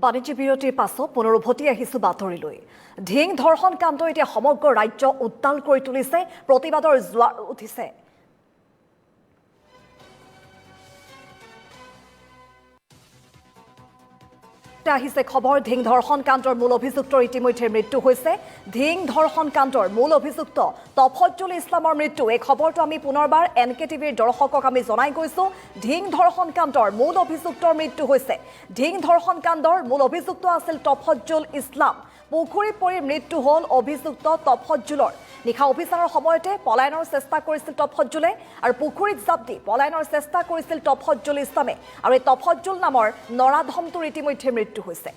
বাণিজ্য বিৰতিৰ পাছত পুনৰ উভতি আহিছো বাতৰিলৈ। ঢিং ধৰ্ষণ কাণ্ড এতিয়া সমগ্ৰ ৰাজ্য উত্তাল কৰি তুলিছে, প্ৰতিবাদৰ জোৱাৰ উঠিছে। আহিছে খবৰ, ঢিং ধৰ্ষণ কাণ্ডৰ মূল অভিযুক্তৰ ইতিমধ্যে মৃত্যু হৈছে। ঢিং ধৰ্ষণ কাণ্ডৰ মূল অভিযুক্ত তফজ্জুল ইছলামৰ মৃত্যু। এই খবৰটো আমি পুনৰবাৰ NKTVৰ দৰ্শকক আমি জনাই গৈছো। ঢিং ধৰ্ষণ কাণ্ডৰ মূল অভিযুক্তৰ মৃত্যু হৈছে। ঢিং ধৰ্ষণ কাণ্ডৰ মূল অভিযুক্ত আছিল তফজ্জুল ইছলাম। পুখুৰীত পৰি মৃত্যু হ'ল অভিযুক্ত তফজ্জুলৰ। নিশা অভিযানৰ সময়তে পলায়নৰ চেষ্টা কৰিছিল তফজ্জুলে আৰু পুখুৰীত জাপ দি পলায়নৰ চেষ্টা কৰিছিল তফজ্জুল ইছলামে। আৰু এই তফজ্জুল নামৰ নৰাধমটোৰ ইতিমধ্যে মৃত্যু হৈছে।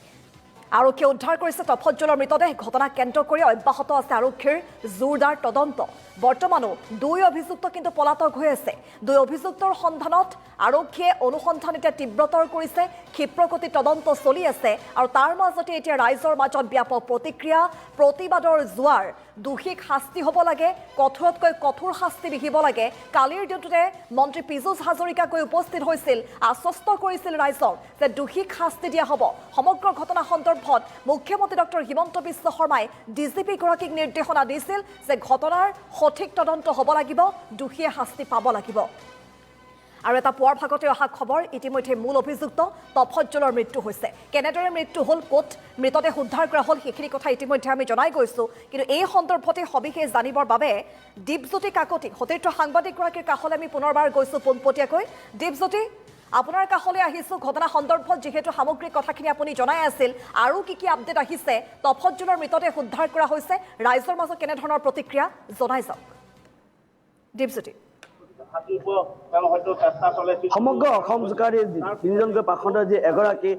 আৰক্ষীয়ে উদ্ধাৰ কৰিছে তফজ্জুলৰ মৃতদেহ। ঘটনা কেন্দ্ৰ কৰি অব্যাহত আছে আৰক্ষীৰ জোৰদাৰ তদন্ত। বৰ্তমানো দুই অভিযুক্ত কিন্তু পলাতক হৈ আছে। দুই অভিযুক্তৰ সন্ধানত আৰক্ষীয়ে অনুসন্ধান এতিয়া তীব্ৰতৰ কৰিছে। ক্ষিপ্ৰগতিত তদন্ত চলি আছে আৰু তাৰ মাজতে এতিয়া ৰাইজৰ মাজত ব্যাপক প্ৰতিক্ৰিয়া, প্ৰতিবাদৰ জোৱাৰ। দোষীক শাস্তি হ'ব লাগে, কঠোৰতকৈ কঠোৰ শাস্তি বিহিব লাগে। কালিৰ দিনটোতে মন্ত্ৰী পীযুষ হাজৰিকা গৈ উপস্থিত হৈছিল, আশ্বস্ত কৰিছিল ৰাইজক যে দোষীক শাস্তি দিয়া হ'ব। সমগ্ৰ ঘটনা সন্দৰ্ভত মুখ্যমন্ত্ৰী ডক্টৰ হিমন্ত বিশ্ব শৰ্মাই DGP গৰাকীক নিৰ্দেশনা দিছিল যে ঘটনাৰ সঠিক তদন্ত হ'ব লাগিব, দোষীয়ে শাস্তি পাব লাগিব। আৰু এটা পুৱাৰ ভাগতে অহা খবৰ, ইতিমধ্যে মূল অভিযুক্ত তফজ্জুলৰ মৃত্যু হৈছে। কেনেদৰে মৃত্যু হ'ল, ক'ত মৃতদেহ উদ্ধাৰ কৰা হ'ল, সেইখিনি কথা ইতিমধ্যে আমি জনাই গৈছোঁ। কিন্তু এই সন্দৰ্ভতে সবিশেষ জানিবৰ বাবে দীপজ্যোতি কাকতি সতীৰ্থ সাংবাদিকগৰাকীৰ কাষলৈ আমি পুনৰবাৰ গৈছোঁ পোনপটীয়াকৈ। দীপজ্যোতি, আপোনাৰ কাষলৈ আহিছোঁ ঘটনা সন্দৰ্ভত, যিহেতু সামগ্ৰিক কথাখিনি আপুনি জনাই আছিল। আৰু কি আপডেট আহিছে? তফজ্জুলৰ মৃতদেহ উদ্ধাৰ কৰা হৈছে, ৰাইজৰ মাজত কেনেধৰণৰ প্ৰতিক্ৰিয়া জনাই যাওক দীপজ্যোতি। সমগ্ৰ অসম জোকাৰি তিনিজনকৈ পাখণ্ডৰ যি এগৰাকী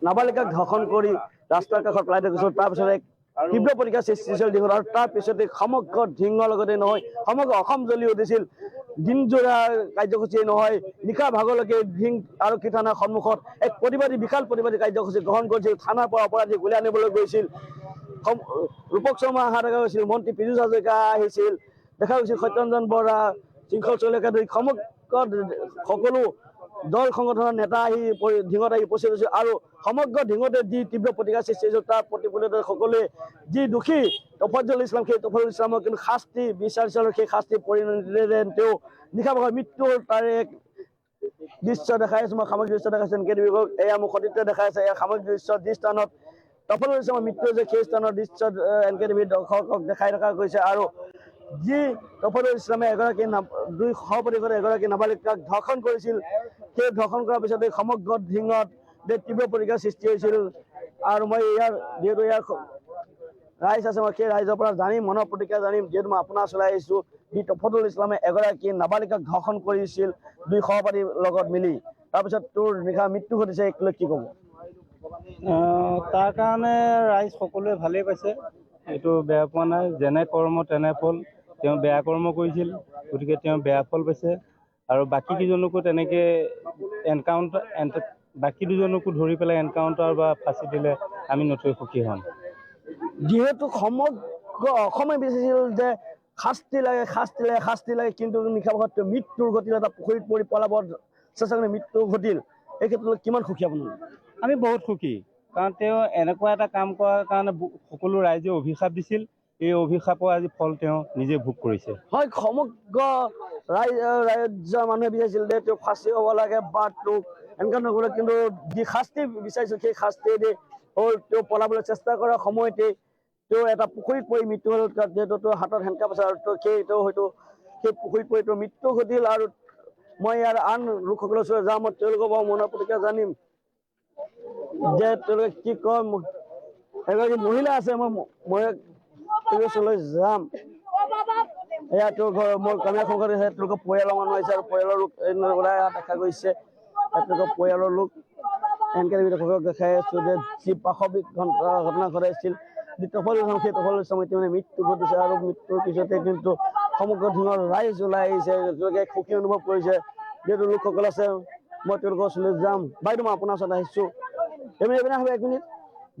নাবালিকাক ধৰ্ষণ কৰি ৰাস্তাৰ কাষত পেলাই থৈ গৈছিল, তাৰপিছত এক তীব্ৰ প্ৰতিক্ৰিয়া সৃষ্টি হৈছিল ঢিঙত। আৰু তাৰপিছতে সমগ্ৰ ঢিঙৰ লগতে নহয়, সমগ্ৰ অসম জ্বলি উঠিছিল। দিনজোৰা কাৰ্যসূচী নহয়, নিশা ভাগলৈকে ঢিং আৰক্ষী থানাৰ সন্মুখত এক বিশাল প্ৰতিবাদী কাৰ্যসূচী গ্ৰহণ কৰিছিল। থানাৰ পৰা অপৰাধী গুলি আনিবলৈ গৈছিল। ৰূপক শৰ্মা অহা দেখা গৈছিল, মন্ত্ৰী পীযুষ হাজৰিকা আহিছিল, দেখা গৈছিল সত্যৰঞ্জন বৰা, শৃংখল চলিহাকে ধৰি সমগ্ৰ সকলো দল সংগঠনৰ নেতা আহি ঢিঙত আহি উপস্থিত হৈছিল। আৰু সমগ্ৰ ঢিঙতে যি তীব্ৰ প্ৰতিক্ৰিয়া সৃষ্টি হৈছিল, তাৰ প্ৰতিফলিত সকলোৱে যি দোষী তফজ্জুল ইছলাম, সেই তফজ্জুল ইছলামৰ কিন্তু শাস্তি বিচাৰিছিল। সেই শাস্তি পৰিণতিৰে তেওঁ নিশা ভাগৰ মৃত্যু হ'ল। তাৰে এক দৃশ্য দেখাই আছো মই, সামগ্ৰিক দৃশ্য দেখাইছো NKTV। এয়া মোক সতীৰ্থ দেখাই আছে, এয়া সামগ্ৰিক দৃশ্য যি স্থানত তফজ্জুল ইছলামৰ মৃত্যু হৈছে, সেই স্থানৰ দৃশ্য NKTV দৰ্শকক দেখাই থকা গৈছে। আৰু যি তফজ্জুল ইছলামে দুই সহপতিগত এগৰাকী নাবালিকাক ধৰ্ষণ কৰিছিল, সেই ধৰ্ষণ কৰাৰ পিছতে সমগ্ৰ ঢিঙত তীব্ৰ প্ৰতিক্ৰিয়াৰ সৃষ্টি হৈছিল। আৰু মই যিহেতু ইয়াৰ ৰাইজ আছে, মই সেই ৰাইজৰ পৰা জানিম, মনৰ প্ৰতিক্ৰিয়া জানিম। যিহেতু মই আপোনাৰ চলাই আহিছোঁ, যি তফজ্জুল ইছলামে এগৰাকী নাবালিকাক ধৰ্ষণ কৰিছিল দুই সহপাঠীৰ লগত মিলি, তাৰপিছত তোৰ নিশা মৃত্যু ঘটিছে, এইলৈ কি ক'ব? তাৰ কাৰণে ৰাইজ সকলোৱে ভালেই পাইছে, এইটো বেয়া পোৱা নাই। যেনে কৰ্ম তেনে ফল, তেওঁ বেয়া কৰ্ম কৰিছিল, গতিকে তেওঁ বেয়া ফল পাইছে। আৰু বাকী কেইজনকো তেনেকৈ বাকী দুজনকো ধৰি পেলাই এনকাউণ্টাৰ বা ফাঁচি দিলে আমি নথৈ সুখী হ'ম। যিহেতু সমগ্ৰ অসমে বিচাৰিছিল যে শাস্তি লাগে, কিন্তু নিশা ভাগত মৃত্যুৰ ঘটিল, এটা পুখুৰীত পৰি পলাবৰ চেষ্টা কৰি মৃত্যু ঘটিল। এই ক্ষেত্ৰত কিমান সুখী আপোনালোক? আমি বহুত সুখী, কাৰণ তেওঁ এনেকুৱা এটা কাম কৰাৰ কাৰণে সকলো ৰাইজে অভিশাপ দিছিল। এই অভিশাপৰ আজি ফল তেওঁ নিজে ভোগ কৰিছে। হয়, সমগ্ৰ ৰাজ্যৰ মানুহে বিচাৰিছিল যে তেওঁ ফাঁচি হ'ব লাগে বা তেওঁক এনেকুৱা নকৰে, কিন্তু যি শাস্তি বিচাৰিছিল সেই শাস্তিয়েদি হ'ল তেওঁ পলাবলৈ চেষ্টা কৰাৰ সময়তে তেওঁ এটা পুখুৰীত পৰি মৃত্যু হ'ল। যিহেতু তেওঁৰ হাতত হেণ্ডকাপ আছে, আৰু তেওঁ হয়তো সেই পুখুৰীত পৰি তেওঁৰ মৃত্যু ঘটিল। আৰু মই ইয়াৰ আন লোকসকলৰ ওচৰলৈ যাম, মই তেওঁলোকৰ পৰা মনৰ প্ৰতিক্ৰিয়া জানিম যে তেওঁলোকে কি কয়। এগৰাকী মহিলা আছে, মই ওচৰলৈ যাম। এয়া তেওঁৰ ঘৰ, মোৰ কামীয়া সংঘত আছে, তেওঁলোকৰ পৰিয়ালৰ মানুহ আহিছে আৰু পৰিয়ালৰ লোক ওলাই অহা দেখা গৈছে। তেওঁলোকৰ পৰিয়ালৰ লোক NKTV দৰ্শকক দেখাই আছো যে যি পাশৱিক ঘটনা ঘটাইছিল তফজ্জুল ইছলাম, সেই তফজ্জুল ইছলামৰ ইতিমধ্যে মৃত্যু ঘটিছে। আৰু মৃত্যুৰ পিছতে কিন্তু সমগ্ৰ ঢিঙৰ ৰাইজ ওলাই আহিছে, তেওঁলোকে সুখী অনুভৱ কৰিছে। যিহেতু লোকসকল আছে, মই তেওঁলোকৰ ওচৰলৈ যাম। বাইদেউ, মই আপোনাৰ ওচৰত আহিছোঁ। এইপিনে হ'ব 1 মিনিট।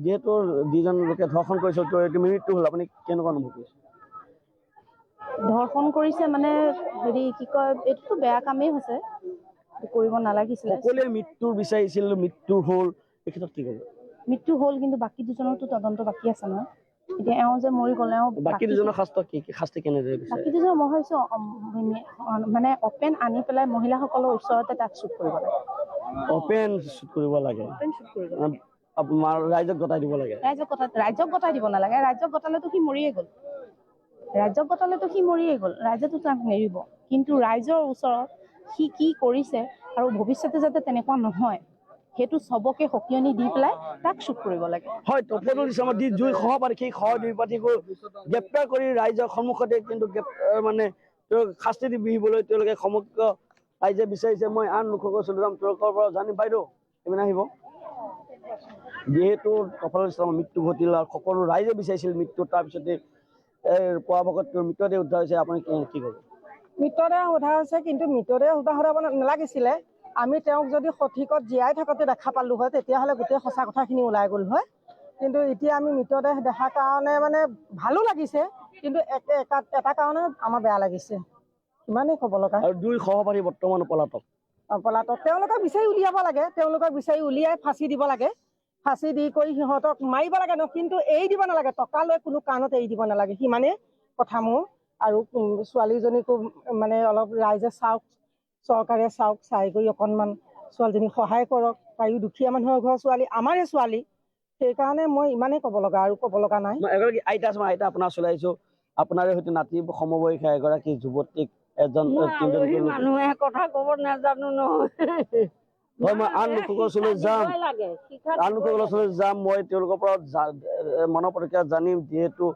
যিহেতু যিজন লোকে ধৰ্ষণ কৰিছে মৃত্যু হ'ল, আপুনি কেনেকুৱা অনুভৱ কৰিছে? ধৰ্ষণ কৰিছে মানে কি কয়, এইটোতো বেয়া কামেই হৈছে, কৰিব নালাগিছিলে। সকলোৱে মৃত্যু বিচাৰিছিল, মৃত্যু হ'ল, এই ক্ষেত্ৰত কি ক'ব? মৃত্যু হ'ল, কিন্তু বাকী দুজনৰতো তদন্ত বাকী আছে নহয়। এতিয়া এওঁ যে মৰি গ'ল, বাকী দুজনৰ শাস্তি কেনেদৰে বিচাৰে? বাকী দুজনৰ মই ভাবিছোঁ মানে অপেন আনি পেলাই মহিলাসকলৰ ওচৰতে তাক শ্বুট কৰিব লাগে। অপেন শ্বুট কৰিব লাগে, আপোনাৰ ৰাইজক গতাই দিব লাগে। ৰাইজক গতাই দিব নালাগে। ৰাইজক গতালেতো সি মৰিয়ে গ'ল। ৰাইজেতো তাক নেৰিব। কিন্তু ৰাইজৰ ওচৰত সি কি কৰিছে আৰু ভৱিষ্যতে যাতে তেনেকুৱা নহয়, সেইটো চবকে সকিয়নি দি পেলাই তাক শ্বুট কৰিব লাগে। হয়, তফাইদুল ইছলামৰ যি দুই সহপাঠী, সেই সহপাঠীকো গ্ৰেপ্তাৰ কৰি ৰাইজৰ সন্মুখতে কিন্তু মানে তেওঁক শাস্তি দি বিহিবলৈ তেওঁলোকে সমগ্ৰ ৰাইজে বিচাৰিছে। মই আন লোকসকল চলি যাম তেওঁলোকৰ পৰা জানিম। বাইদেউ এপিনে আহিব। যিহেতু তফাইদুল ইছলামৰ মৃত্যু ঘটিল আৰু সকলো ৰাইজে বিচাৰিছিল মৃত্যু, তাৰপিছতে পৰাভকতৰ মৃতদেহ উদ্ধাৰ হৈছে, আপুনি কি ক'ব? মৃতদেহ উদ্ধাৰ হৈছে, কিন্তু মৃতদেহ উদ্ধাৰ হ'ব নালাগিছিলে। আমি তেওঁক যদি সঠিকত জীয়াই থাকোঁতে দেখা পালোঁ হয়, তেতিয়াহ'লে গোটেই সঁচা কথাখিনি ওলাই গ'ল হয়। কিন্তু এতিয়া আমি মৃতদেহ দেখাৰ কাৰণে মানে ভালো লাগিছে, কিন্তু এটা কাৰণে আমাৰ বেয়া লাগিছে। ইমানেই ক'ব লগা। আৰু দুই সহপাঠী বৰ্তমান পলাতক। তেওঁলোকক বিচাৰি উলিয়াব লাগে, তেওঁলোকক বিচাৰি উলিয়াই ফাঁচি দিব লাগে। ফাঁচি দি কৰি সিহঁতক মাৰিব লাগে ন, কিন্তু এৰি দিব নালাগে। টকা লৈ কোনো কাৰণত এৰি দিব নালাগে, সিমানেই কথা মোৰ। আৰু ছোৱালীজনীকো মানে অলপ ৰাইজে চাওক, চৰকাৰে চাওক, চাই কৰি অকণমান ছোৱালীজনীক সহায় কৰক। তাইও দুখীয়া মানুহৰ ঘৰৰ ছোৱালী, আমাৰে ছোৱালী। সেইকাৰণে মই ইমানেই ক'ব লগা, আৰু ক'ব লগা নাই। মই এগৰাকী আইতা আপোনাৰ চলাইছোঁ, আপোনাৰে হয়তো নাতি সমবয়সীয়া এগৰাকী যুৱতীক মানুহে কথা ক'ব নাজানো নহয়। হয়, মই আন লোকসকলৰ ওচৰলৈ যাম, মই তেওঁলোকৰ পৰা মনৰ প্ৰতিক্ৰিয়া জানিম। যিহেতু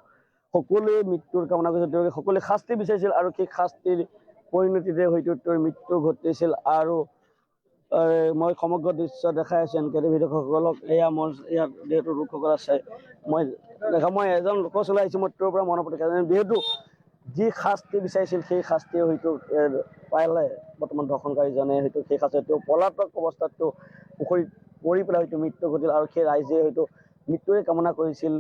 সকলোৱে মৃত্যুৰ কামনা কৰিছিল, তেওঁলোকে সকলোৱে শাস্তি বিচাৰিছিল আৰু সেই শাস্তিৰ পৰিণতিতে হয়তো তেওঁৰ মৃত্যু ঘটিছিল। আৰু মই সমগ্ৰ দৃশ্য দেখাই আছোঁ এনকেটিভি দৰ্শকসকলক। মোৰ ইয়াত যিহেতু লোকসকল আছে, মই এজন লোকৰ ওচৰলৈ আহিছোঁ, মই তেওঁৰ পৰা মনৰ প্ৰতিক্ৰিয়া জানিম। যিহেতু যি শাস্তি বিচাৰিছিল সেই শাস্তি হয়তো পালে, বৰ্তমান ধৰ্ষণকাৰীজনে হয়তো সেই শাস্তি, তেওঁ পলাতক অৱস্থাত পুখুৰীত পৰি পেলাই হয়তো মৃত্যু ঘটিল আৰু সেই ৰাইজে হয়তো মৃত্যুৰে কামনা কৰিছিল।